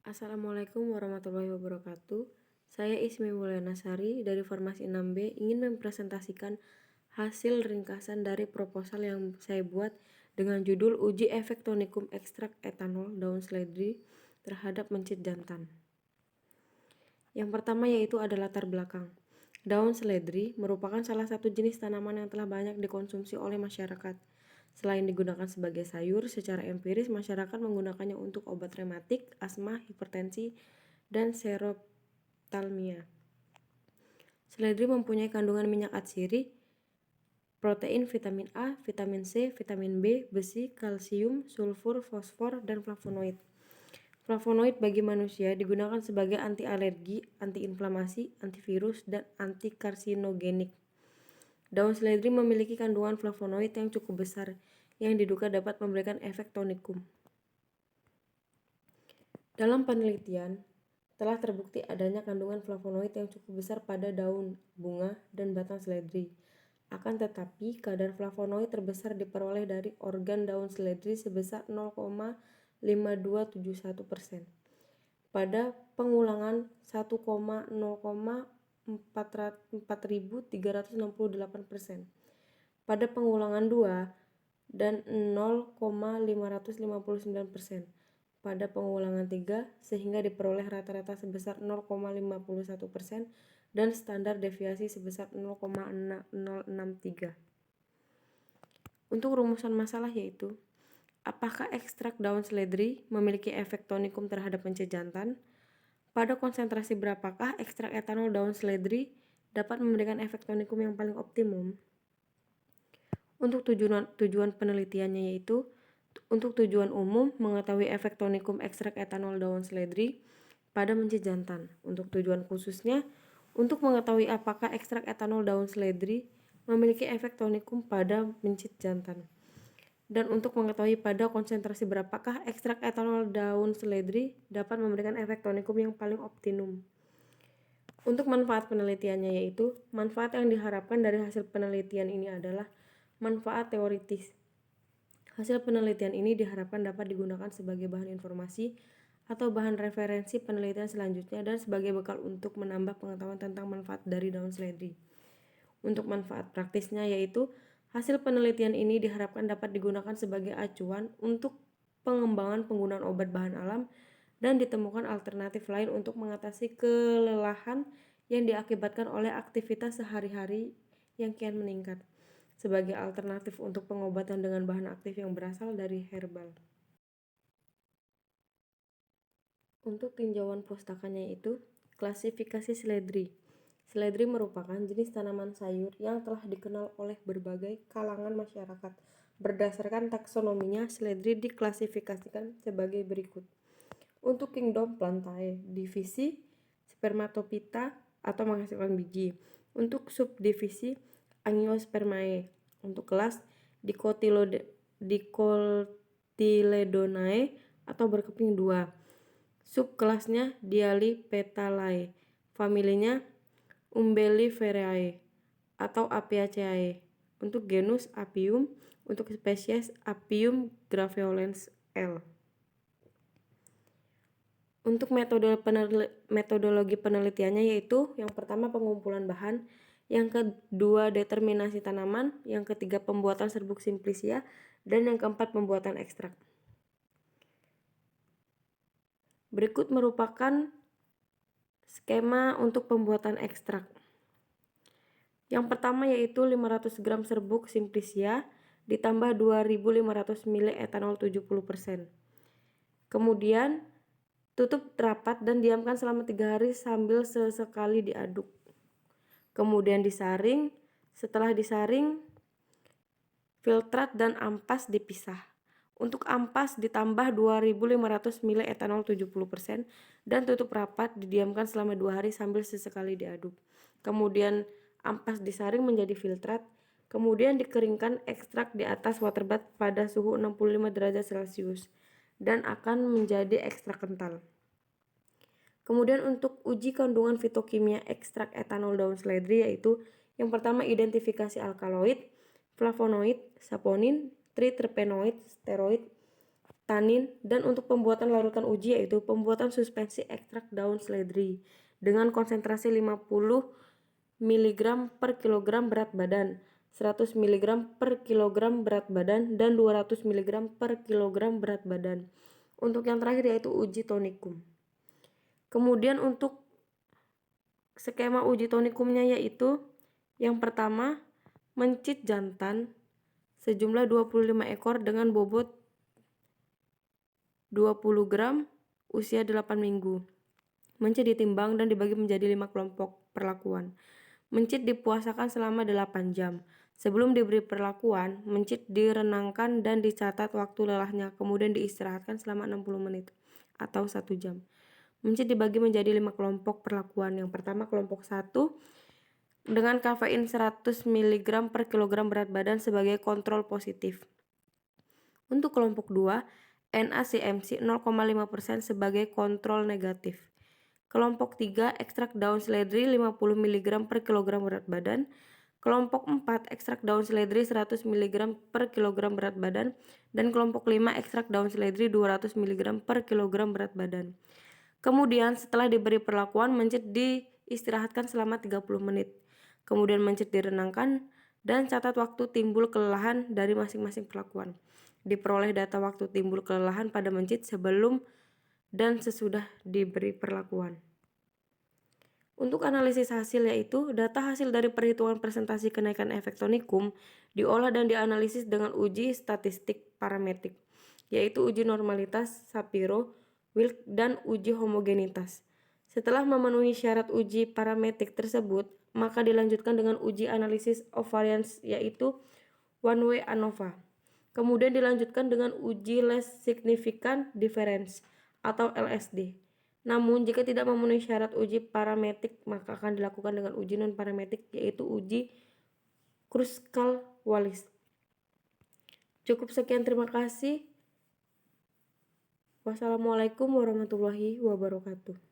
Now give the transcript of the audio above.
Assalamualaikum warahmatullahi wabarakatuh. Saya Ismi Mulyanasari dari Farmasi 6B ingin mempresentasikan hasil ringkasan dari proposal yang saya buat dengan judul Uji Efek Tonikum Ekstrak Etanol Daun Seledri terhadap mencit jantan. Yang pertama yaitu ada latar belakang. Daun seledri merupakan salah satu jenis tanaman yang telah banyak dikonsumsi oleh masyarakat. Selain digunakan sebagai sayur, secara empiris masyarakat menggunakannya untuk obat rematik, asma, hipertensi, dan seroptalmia. Seledri mempunyai kandungan minyak atsiri, protein, vitamin A, vitamin C, vitamin B, besi, kalsium, sulfur, fosfor, dan flavonoid. Flavonoid bagi manusia digunakan sebagai anti alergi, anti-inflamasi, antivirus, dan anti-karsinogenik. Daun seledri memiliki kandungan flavonoid yang cukup besar, yang diduga dapat memberikan efek tonikum. Dalam penelitian, telah terbukti adanya kandungan flavonoid yang cukup besar pada daun, bunga, dan batang seledri. Akan tetapi, kadar flavonoid terbesar diperoleh dari organ daun seledri sebesar 0,5271% pada pengulangan 1,0,4368%, pada pengulangan 2 dan 0,559% pada pengulangan 3, sehingga diperoleh rata-rata sebesar 0,51% dan standar deviasi sebesar 0,063. Untuk rumusan masalah yaitu, apakah ekstrak daun seledri memiliki efek tonikum terhadap mencit jantan? Pada konsentrasi berapakah ekstrak etanol daun seledri dapat memberikan efek tonikum yang paling optimum? Untuk tujuan penelitiannya yaitu, untuk tujuan umum mengetahui efek tonikum ekstrak etanol daun seledri pada mencit jantan. Untuk tujuan khususnya, untuk mengetahui apakah ekstrak etanol daun seledri memiliki efek tonikum pada mencit jantan. Dan untuk mengetahui pada konsentrasi berapakah ekstrak etanol daun seledri dapat memberikan efek tonikum yang paling optimum. Untuk manfaat penelitiannya yaitu, manfaat yang diharapkan dari hasil penelitian ini adalah manfaat teoritis. Hasil penelitian ini diharapkan dapat digunakan sebagai bahan informasi atau bahan referensi penelitian selanjutnya dan sebagai bekal untuk menambah pengetahuan tentang manfaat dari daun seledri. Untuk manfaat praktisnya yaitu, hasil penelitian ini diharapkan dapat digunakan sebagai acuan untuk pengembangan penggunaan obat bahan alam dan ditemukan alternatif lain untuk mengatasi kelelahan yang diakibatkan oleh aktivitas sehari-hari yang kian meningkat, sebagai alternatif untuk pengobatan dengan bahan aktif yang berasal dari herbal. Untuk tinjauan pustakanya yaitu, klasifikasi seledri. Seledri merupakan jenis tanaman sayur yang telah dikenal oleh berbagai kalangan masyarakat. Berdasarkan taksonominya, seledri diklasifikasikan sebagai berikut. Untuk kingdom Plantae, divisi Spermatophyta atau menghasilkan biji. Untuk subdivisi Angiospermae. Untuk kelas Dicotyledonae atau berkeping 2. Subkelasnya Dialipetalae. Familinya Umbelliferae atau Apiaceae. Untuk genus Apium, untuk spesies Apium graveolens L. Untuk metodologi penelitiannya yaitu, yang pertama pengumpulan bahan, yang kedua determinasi tanaman, yang ketiga pembuatan serbuk simplicia, dan yang keempat pembuatan ekstrak. Berikut merupakan skema untuk pembuatan ekstrak. Yang pertama yaitu 500 gram serbuk simplicia ditambah 2.500 ml etanol 70%. Kemudian tutup rapat dan diamkan selama 3 hari sambil sesekali diaduk. Kemudian disaring. Setelah disaring, filtrat dan ampas dipisah. Untuk ampas ditambah 2.500 ml etanol 70% dan tutup rapat, didiamkan selama 2 hari sambil sesekali diaduk. Kemudian ampas disaring menjadi filtrat, kemudian dikeringkan ekstrak di atas waterbath pada suhu 65 derajat Celcius dan akan menjadi ekstrak kental. Kemudian untuk uji kandungan fitokimia ekstrak etanol daun seledri yaitu, yang pertama identifikasi alkaloid, flavonoid, saponin, triterpenoid, steroid, tanin, dan untuk pembuatan larutan uji yaitu pembuatan suspensi ekstrak daun seledri dengan konsentrasi 50 mg per kilogram berat badan, 100 mg per kilogram berat badan, dan 200 mg per kilogram berat badan. Untuk yang terakhir yaitu uji tonikum. Kemudian untuk skema uji tonikumnya yaitu yang pertama, mencit jantan sejumlah 25 ekor dengan bobot 20 gram usia 8 minggu. Mencit ditimbang dan dibagi menjadi 5 kelompok perlakuan. Mencit dipuasakan selama 8 jam. Sebelum diberi perlakuan, mencit direnangkan dan dicatat waktu lelahnya, kemudian diistirahatkan selama 60 menit atau 1 jam. Mencit dibagi menjadi 5 kelompok perlakuan. Yang pertama kelompok 1 dengan kafein 100 mg per kilogram berat badan sebagai kontrol positif. Untuk kelompok 2, NaCMC 0,5% sebagai kontrol negatif. Kelompok 3, ekstrak daun seledri 50 mg per kilogram berat badan. Kelompok 4, ekstrak daun seledri 100 mg per kilogram berat badan. Dan kelompok 5, ekstrak daun seledri 200 mg per kilogram berat badan. Kemudian setelah diberi perlakuan, mencit diistirahatkan selama 30 menit. Kemudian mencit direnangkan dan catat waktu timbul kelelahan dari masing-masing perlakuan. Diperoleh data waktu timbul kelelahan pada mencit sebelum dan sesudah diberi perlakuan. Untuk analisis hasil yaitu data hasil dari perhitungan presentasi kenaikan efek tonikum diolah dan dianalisis dengan uji statistik parametrik, yaitu uji normalitas, Shapiro, Wilk, dan uji homogenitas. Setelah memenuhi syarat uji parametrik tersebut, maka dilanjutkan dengan uji analisis of variance yaitu one way ANOVA. Kemudian dilanjutkan dengan uji less significant difference atau LSD. Namun jika tidak memenuhi syarat uji parametrik, maka akan dilakukan dengan uji non parametrik yaitu uji Kruskal-Wallis. Cukup sekian, terima kasih. Wassalamualaikum warahmatullahi wabarakatuh.